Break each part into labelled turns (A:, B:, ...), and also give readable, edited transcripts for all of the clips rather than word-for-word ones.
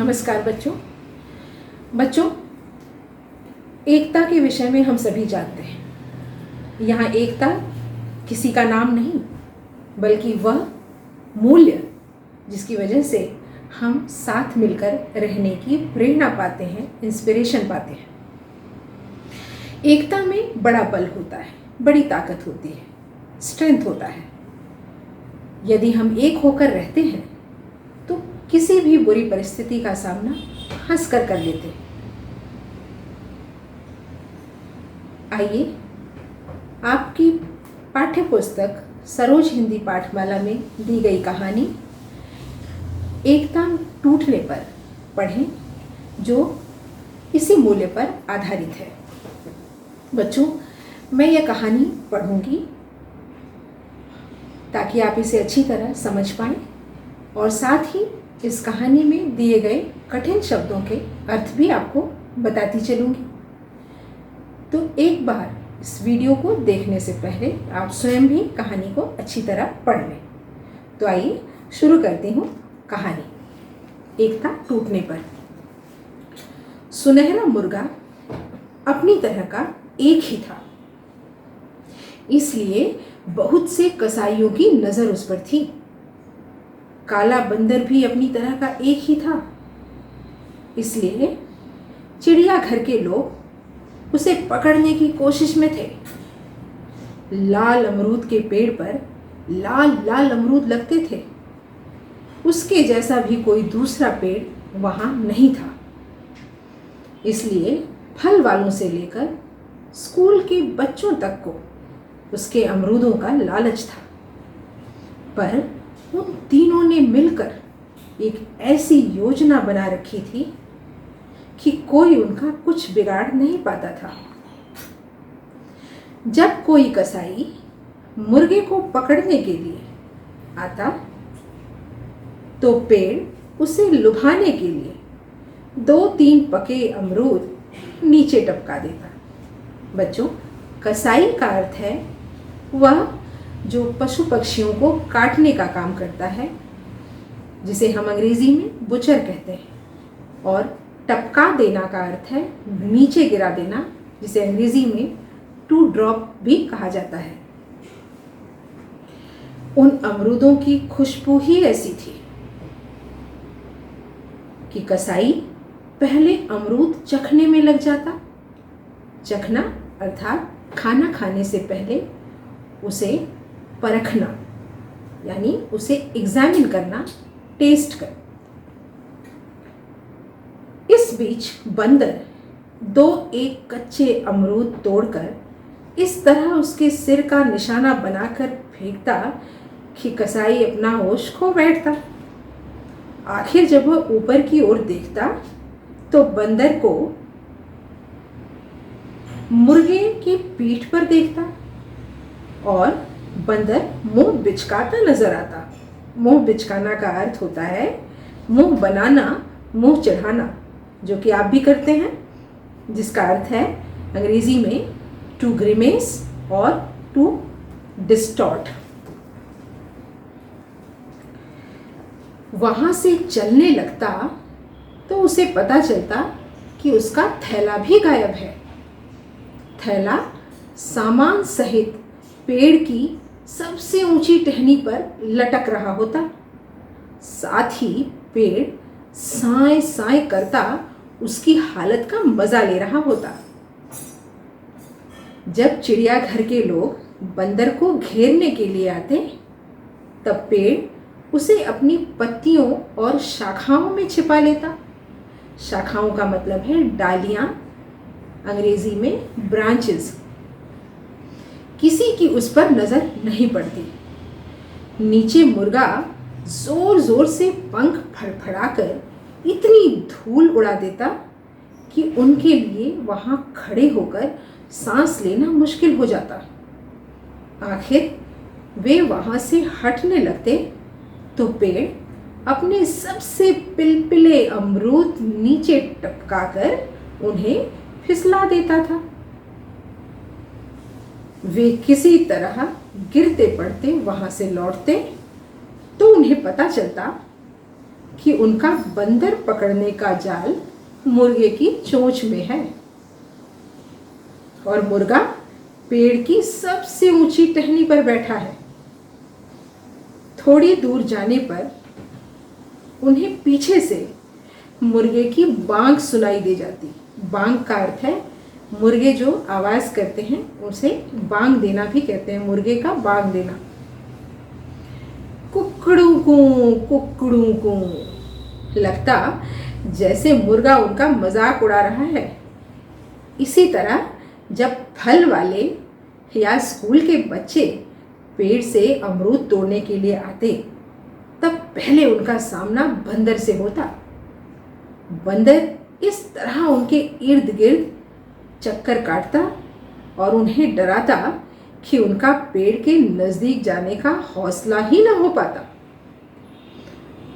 A: नमस्कार बच्चों, एकता के विषय में हम सभी जानते हैं। यहाँ एकता किसी का नाम नहीं, बल्कि वह मूल्य जिसकी वजह से हम साथ मिलकर रहने की प्रेरणा पाते हैं, इंस्पिरेशन पाते हैं। एकता में बड़ा बल होता है, बड़ी ताकत होती है, स्ट्रेंथ होता है। यदि हम एक होकर रहते हैं तो किसी भी बुरी परिस्थिति का सामना हंसकर कर लेते हैं। आइए आपकी पाठ्य पुस्तक सरोज हिंदी पाठमाला में दी गई कहानी एकता टूटने पर पढ़ें, जो इसी मूल्य पर आधारित है। बच्चों, मैं यह कहानी पढ़ूंगी ताकि आप इसे अच्छी तरह समझ पाएं और साथ ही इस कहानी में दिए गए कठिन शब्दों के अर्थ भी आपको बताती चलूंगी। तो एक बार इस वीडियो को देखने से पहले आप स्वयं भी कहानी को अच्छी तरह पढ़ लें। तो आइए शुरू करती हूँ कहानी एकता टूटने पर। सुनहरा मुर्गा अपनी तरह का एक ही था, इसलिए बहुत से कसाईयों की नजर उस पर थी। काला बंदर भी अपनी तरह का एक ही था, इसलिए चिड़ियाघर के लोग उसे पकड़ने की कोशिश में थे। लाल अमरूद के पेड़ पर लाल लाल अमरूद लगते थे, उसके जैसा भी कोई दूसरा पेड़ वहां नहीं था। इसलिए फल वालों से लेकर स्कूल के बच्चों तक को उसके अमरूदों का लालच था। पर उन तीनों ने मिलकर एक ऐसी योजना बना रखी थी कि कोई उनका कुछ बिगाड़ नहीं पाता था। जब कोई कसाई मुर्गे को पकड़ने के लिए आता तो पेड़ उसे लुभाने के लिए 2-3 पके अमरूद नीचे टपका देता। बच्चों, कसाई का अर्थ है वह जो पशु पक्षियों को काटने का काम करता है, जिसे हम अंग्रेजी में बुचर कहते हैं। और टपका देना का अर्थ है नीचे गिरा देना, जिसे अंग्रेजी में टू ड्रॉप भी कहा जाता है। उन अमरूदों की खुशबू ही ऐसी थी कि कसाई पहले अमरूद चखने में लग जाता। चखना अर्थात खाना खाने से पहले उसे परखना, यानी उसे एग्जामिन करना, टेस्ट कर। इस बीच बंदर 2-1 कच्चे अमरूद तोड़कर इस तरह उसके सिर का निशाना बनाकर फेंकता कि कसाई अपना होश खो बैठता। आखिर जब वह ऊपर की ओर देखता तो बंदर को मुर्गे की पीठ पर देखता और बंदर मुंह बिचकाता नजर आता। मुंह बिचकाना का अर्थ होता है मुंह बनाना, मुंह चढ़ाना, जो कि आप भी करते हैं, जिसका अर्थ है अंग्रेजी में टू ग्रिमेस और टू डिस्टॉर्ट। वहां से चलने लगता तो उसे पता चलता कि उसका थैला भी गायब है। थैला सामान सहित पेड़ की सबसे ऊंची टहनी पर लटक रहा होता। साथ ही पेड़ साए साए करता उसकी हालत का मजा ले रहा होता। जब चिड़ियाघर के लोग बंदर को घेरने के लिए आते तब पेड़ उसे अपनी पत्तियों और शाखाओं में छिपा लेता। शाखाओं का मतलब है डालियां, अंग्रेजी में ब्रांचेस। किसी की उस पर नजर नहीं पड़ती। नीचे मुर्गा जोर जोर से पंख फड़फड़ाकर इतनी धूल उड़ा देता कि उनके लिए वहां खड़े होकर सांस लेना मुश्किल हो जाता। आखिर वे वहां से हटने लगते तो पेड़ अपने सबसे पिलपिले अमरूद नीचे टपकाकर उन्हें फिसला देता था। वे किसी तरह गिरते पड़ते वहां से लौटते तो उन्हें पता चलता कि उनका बंदर पकड़ने का जाल मुर्गे की चोंच में है और मुर्गा पेड़ की सबसे ऊंची टहनी पर बैठा है। थोड़ी दूर जाने पर उन्हें पीछे से मुर्गे की बांग सुनाई दे जाती। बांग का अर्थ है मुर्गे जो आवाज करते हैं उसे बांग देना भी कहते हैं, मुर्गे का बांग देना। कुकड़ू कू लगता जैसे मुर्गा उनका मजाक उड़ा रहा है। इसी तरह जब फल वाले या स्कूल के बच्चे पेड़ से अमरूद तोड़ने के लिए आते तब पहले उनका सामना बंदर से होता। बंदर इस तरह उनके इर्द गिर्द चक्कर काटता और उन्हें डराता कि उनका पेड़ के नजदीक जाने का हौसला ही न हो पाता।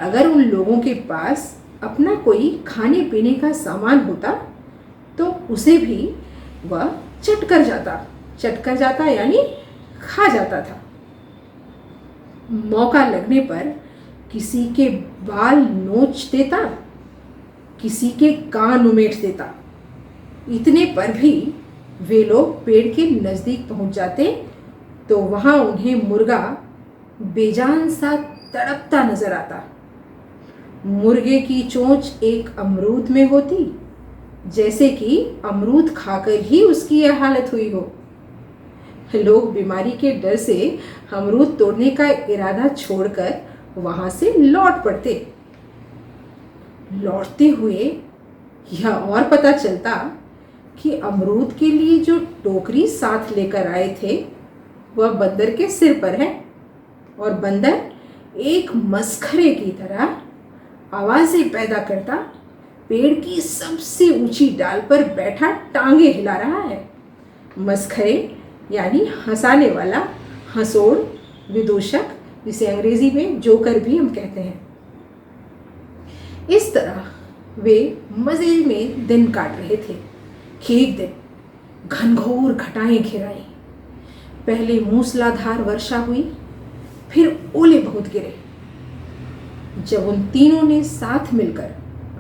A: अगर उन लोगों के पास अपना कोई खाने पीने का सामान होता तो उसे भी वह चट कर जाता यानी खा जाता था। मौका लगने पर किसी के बाल नोच देता, किसी के कान उमेट देता। इतने पर भी वे लोग पेड़ के नज़दीक पहुंच जाते तो वहां उन्हें मुर्गा बेजान सा तड़पता नजर आता। मुर्गे की चोंच एक अमरूद में होती, जैसे कि अमरूद खाकर ही उसकी यह हालत हुई हो। लोग बीमारी के डर से अमरूद तोड़ने का इरादा छोड़कर वहां से लौट पड़ते। लौटते हुए यह और पता चलता कि अमरूद के लिए जो टोकरी साथ लेकर आए थे वह बंदर के सिर पर है और बंदर एक मस्खरे की तरह आवाजें पैदा करता पेड़ की सबसे ऊंची डाल पर बैठा टांगे हिला रहा है। मस्खरे यानी हंसाने वाला, हंसोड़, विदूषक, जिसे अंग्रेजी में जोकर भी हम कहते हैं। इस तरह वे मजे में दिन काट रहे थे कि एक दिन घनघोर घटाएं घिर आई। पहले मूसलाधार वर्षा हुई, फिर ओले बहुत गिरे। जब उन तीनों ने साथ मिलकर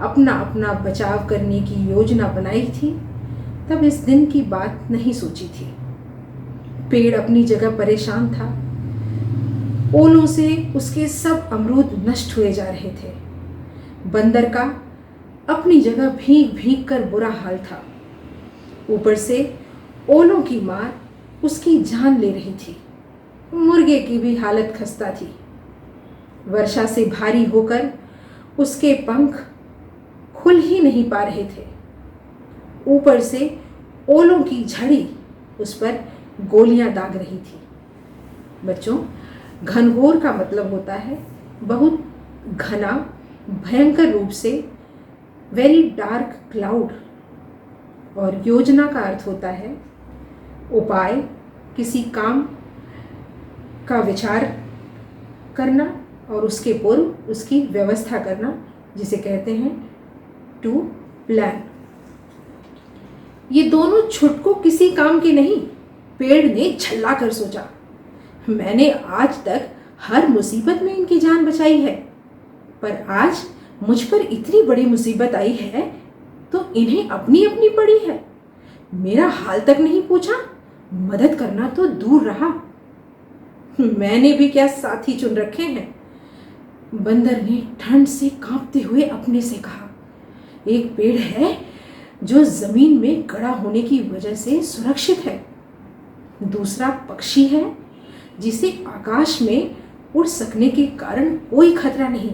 A: अपना अपना बचाव करने की योजना बनाई थी तब इस दिन की बात नहीं सोची थी। पेड़ अपनी जगह परेशान था। ओलों से उसके सब अमरूद नष्ट हुए जा रहे थे। बंदर का अपनी जगह भीग भीग कर बुरा हाल था। ऊपर से ओलों की मार उसकी जान ले रही थी। मुर्गे की भी हालत खस्ता थी। वर्षा से भारी होकर उसके पंख खुल ही नहीं पा रहे थे। ऊपर से ओलों की झड़ी उस पर गोलियां दाग रही थी। बच्चों, घनघोर का मतलब होता है बहुत घना, भयंकर रूप से, वेरी डार्क क्लाउड। और योजना का अर्थ होता है उपाय, किसी काम का विचार करना और उसके पूर्व उसकी व्यवस्था करना, जिसे कहते हैं टू प्लान। ये दोनों छुटको किसी काम के नहीं। पेड़ ने झल्ला कर सोचा, मैंने आज तक हर मुसीबत में इनकी जान बचाई है, पर आज मुझ पर इतनी बड़ी मुसीबत आई है तो इन्हें अपनी अपनी पड़ी है। मेरा हाल तक नहीं पूछा, मदद करना तो दूर रहा। मैंने भी क्या साथी चुन रखे हैं। बंदर ने ठंड से कांपते हुए अपने से कहा, एक पेड़ है जो जमीन में गड़ा होने की वजह से सुरक्षित है। दूसरा पक्षी है जिसे आकाश में उड़ सकने के कारण कोई खतरा नहीं।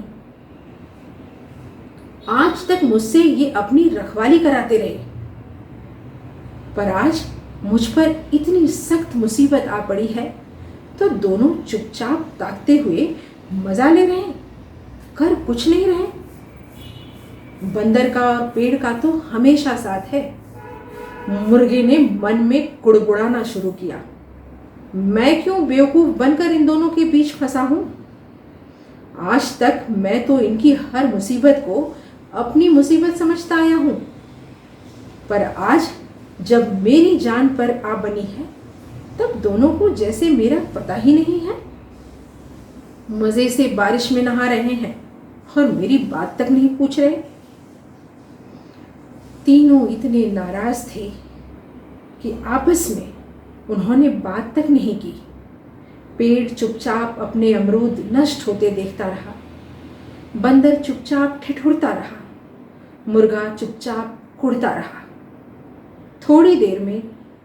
A: आज तक मुझसे ये अपनी रखवाली कराते रहे, पर आज मुझ पर इतनी सख्त मुसीबत आ पड़ी है तो दोनों चुपचाप ताकते हुए मजा ले रहे हैं, कर कुछ नहीं रहे। बंदर का और पेड़ का तो हमेशा साथ है। मुर्गे ने मन में कुड़कुड़ाना शुरू किया, मैं क्यों बेवकूफ बनकर इन दोनों के बीच फंसा हूं। आज तक मैं तो इनकी हर मुसीबत को अपनी मुसीबत समझता आया हूं, पर आज जब मेरी जान पर आ बनी है तब दोनों को जैसे मेरा पता ही नहीं है। मजे से बारिश में नहा रहे हैं और मेरी बात तक नहीं पूछ रहे। तीनों इतने नाराज थे कि आपस में उन्होंने बात तक नहीं की। पेड़ चुपचाप अपने अमरूद नष्ट होते देखता रहा। बंदर चुपचाप ठिठुरता रहा। मुर्गा चुपचाप कुड़ता रहा। थोड़ी देर में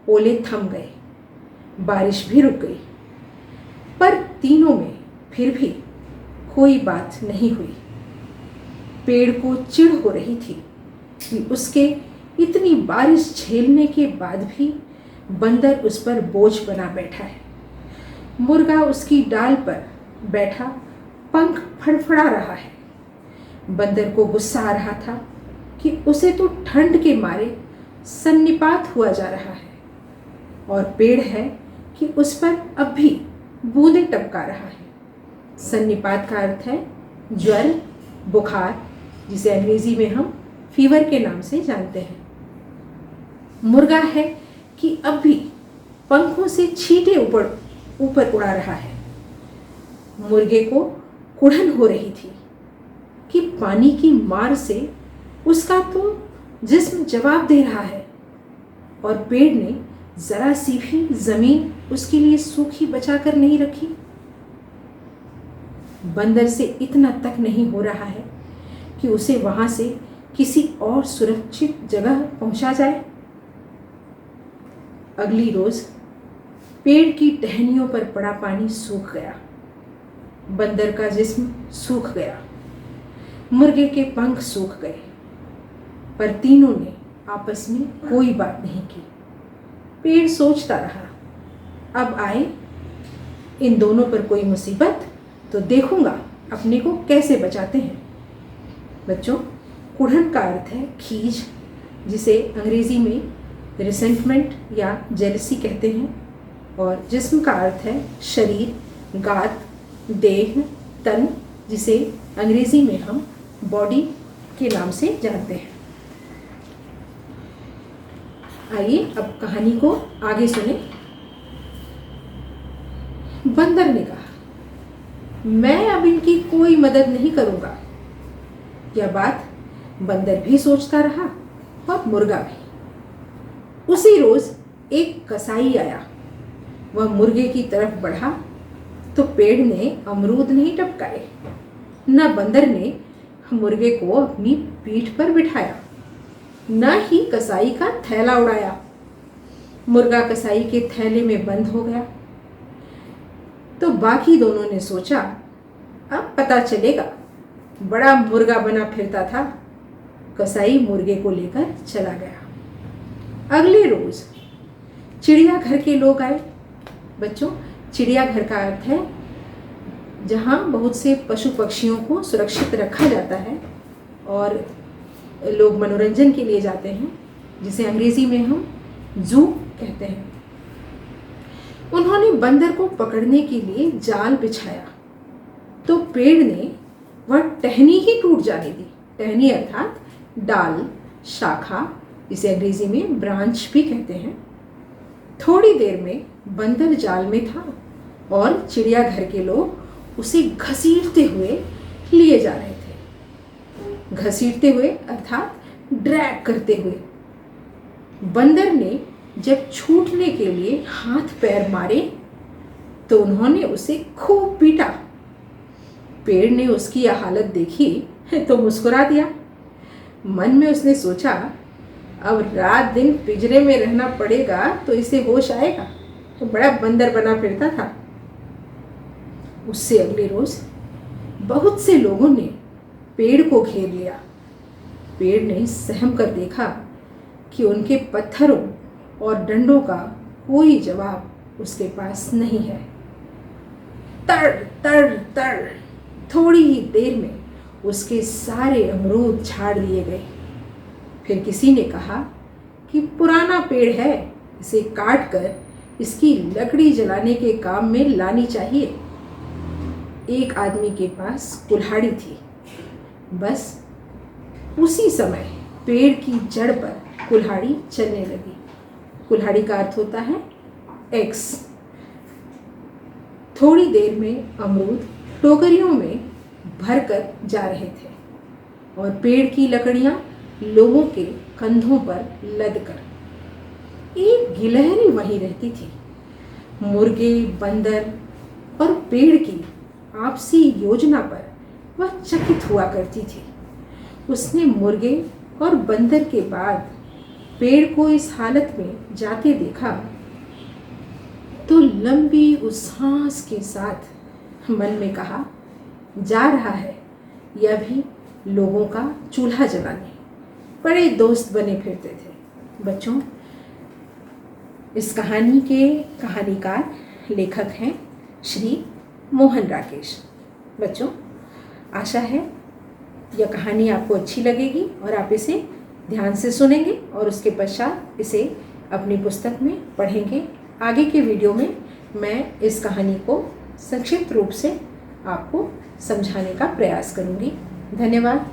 A: ओले थम गए, बारिश भी रुक गई, पर तीनों में फिर भी कोई बात नहीं हुई। पेड़ को चिढ़ हो रही थी कि उसके इतनी बारिश झेलने के बाद भी बंदर उस पर बोझ बना बैठा है। मुर्गा उसकी डाल पर बैठा पंख फड़फड़ा रहा है। बंदर को गुस्सा आ रहा था कि उसे तो ठंड के मारे सन्निपात हुआ जा रहा है, और पेड़ है कि उस पर अब भी बूंदें टपका रहा है। सन्निपात का अर्थ है ज्वर, बुखार, जिसे अंग्रेजी में हम फीवर के नाम से जानते हैं। मुर्गा है कि अब भी पंखों से छींटे ऊपर उड़ा रहा है। मुर्गे को कुड़न हो रही थी कि पानी की मार से उसका तो जिस्म जवाब दे रहा है, और पेड़ ने जरा सी भी जमीन उसके लिए सूखी बचा कर नहीं रखी। बंदर से इतना तक नहीं हो रहा है कि उसे वहां से किसी और सुरक्षित जगह पहुंचा जाए। अगली रोज पेड़ की टहनियों पर पड़ा पानी सूख गया। बंदर का जिस्म सूख गया। मुर्गे के पंख सूख गए, पर तीनों ने आपस में कोई बात नहीं की। पेड़ सोचता रहा, अब आए इन दोनों पर कोई मुसीबत तो देखूंगा अपने को कैसे बचाते हैं। बच्चों, कुढ़न का अर्थ है खीज, जिसे अंग्रेजी में रिसेंटमेंट या जेलसी कहते हैं, और जिस्म का अर्थ है शरीर, गात, देह, तन, जिसे अंग्रेजी में हम बॉडी के नाम से जानते हैं। आइए अब कहानी को आगे सुने। बंदर ने कहा, मैं अब इनकी कोई मदद नहीं करूंगा। यह बात बंदर भी सोचता रहा और मुर्गा भी। उसी रोज एक कसाई आया। वह मुर्गे की तरफ बढ़ा तो पेड़ ने अमरूद नहीं टपकाए, न बंदर ने मुर्गे को अपनी पीठ पर बिठाया, न ही कसाई का थैला उड़ाया। मुर्गा कसाई के थैले में बंद हो गया। तो बाकी दोनों ने सोचा, अब पता चलेगा। बड़ा मुर्गा बना फिरता था। कसाई मुर्गे को लेकर चला गया। अगले रोज चिड़ियाघर के लोग आए। बच्चों, चिड़ियाघर का अर्थ है जहाँ बहुत से पशु पक्षियों को सुरक्षित रखा जाता है और लोग मनोरंजन के लिए जाते हैं, जिसे अंग्रेजी में हम जू कहते हैं। उन्होंने बंदर को पकड़ने के लिए जाल बिछाया, तो पेड़ ने वह टहनी ही टूट जाने दी। टहनी अर्थात डाल, शाखा, इसे अंग्रेजी में ब्रांच भी कहते हैं। थोड़ी देर में बंदर जाल में था और चिड़ियाघर के लोग उसे घसीटते हुए लिए जा रहे थे। घसीटते हुए अर्थात ड्रैग करते हुए। बंदर ने जब छूटने के लिए हाथ पैर मारे तो उन्होंने उसे खूब पीटा। पेड़ ने उसकी यह हालत देखी तो मुस्कुरा दिया। मन में उसने सोचा, अब रात दिन पिंजरे में रहना पड़ेगा तो इसे होश आएगा। तो बड़ा बंदर बना फिरता था। उससे अगले रोज बहुत से लोगों ने पेड़ को घेर लिया। पेड़ ने सहम कर देखा कि उनके पत्थरों और डंडों का कोई जवाब उसके पास नहीं है। तड़ तड़ तड़, थोड़ी ही देर में उसके सारे अमरूद झाड़ लिए गए। फिर किसी ने कहा कि पुराना पेड़ है, इसे काट कर इसकी लकड़ी जलाने के काम में लानी चाहिए। एक आदमी के पास कुल्हाड़ी थी। बस उसी समय पेड़ की जड़ पर कुल्हाड़ी चलने लगी। कुल्हाड़ी का अर्थ होता है एक्स। थोड़ी देर में अमरूद टोकरियों में भरकर जा रहे थे और पेड़ की लकड़ियां लोगों के कंधों पर लदकर। एक गिलहरी वहीं रहती थी। मुर्गे, बंदर और पेड़ की आपसी योजना पर वह चकित हुआ करती थी। उसने मुर्गे और बंदर के बाद पेड़ को इस हालत में जाते देखा तो लंबी उच्छ्वास के साथ मन में कहा, जा रहा है यह भी लोगों का चूल्हा जलाने। बड़े दोस्त बने फिरते थे। बच्चों, इस कहानी के कहानीकार लेखक हैं श्री मोहन राकेश। बच्चों, आशा है यह कहानी आपको अच्छी लगेगी और आप इसे ध्यान से सुनेंगे और उसके पश्चात इसे अपनी पुस्तक में पढ़ेंगे। आगे के वीडियो में मैं इस कहानी को संक्षिप्त रूप से आपको समझाने का प्रयास करूंगी। धन्यवाद।